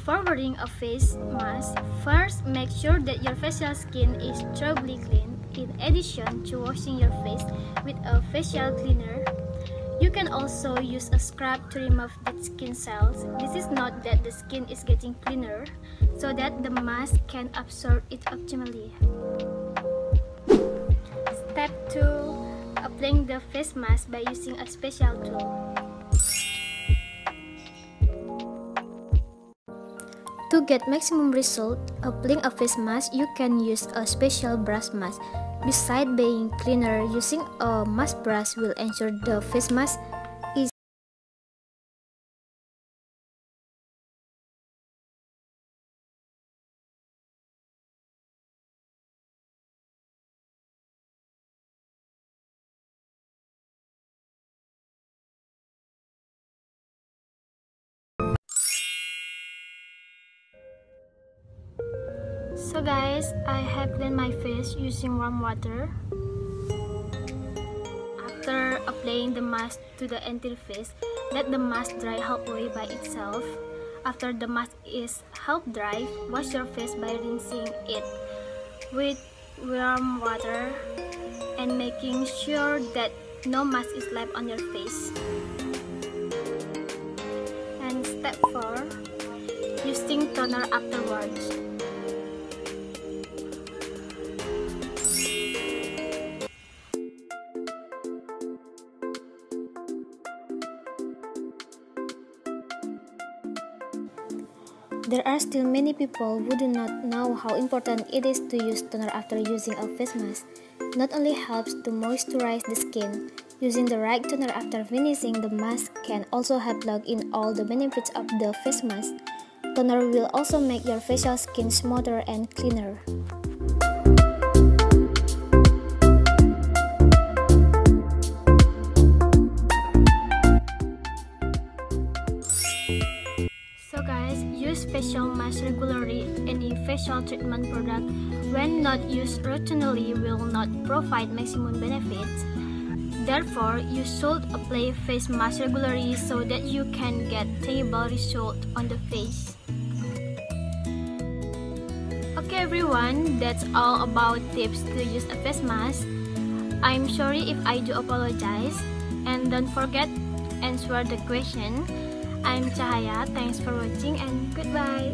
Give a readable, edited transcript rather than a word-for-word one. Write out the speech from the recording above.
Before wearing a face mask, first make sure that your facial skin is thoroughly clean. In addition to washing your face with a facial cleaner, you can also use a scrub to remove dead skin cells. This is not that the skin is getting cleaner, so that the mask can absorb it optimally. Step 2. Applying the face mask by using a special tool. To get maximum result, applying a face mask, you can use a special brush mask. Besides being cleaner, using a mask brush will ensure the face mask is So guys, I have cleaned my face using warm water. After applying the mask to the entire face, let the mask dry halfway by itself. After the mask is half dry, wash your face by rinsing it with warm water and making sure that no mask is left on your face. And step 4, using toner afterwards. There are still many people who do not know how important it is to use toner after using a face mask. It not only helps to moisturize the skin, using the right toner after finishing the mask can also help lock in all the benefits of the face mask. Toner will also make your facial skin smoother and cleaner. So guys, use facial mask regularly. Any facial treatment product, when not used routinely, will not provide maximum benefits. Therefore, you should apply face mask regularly so that you can get tangible results on the face. Okay everyone, that's all about tips to use a face mask. I'm sorry if I do apologize, and don't forget to answer the question. I'm Cahaya, thanks for watching and goodbye.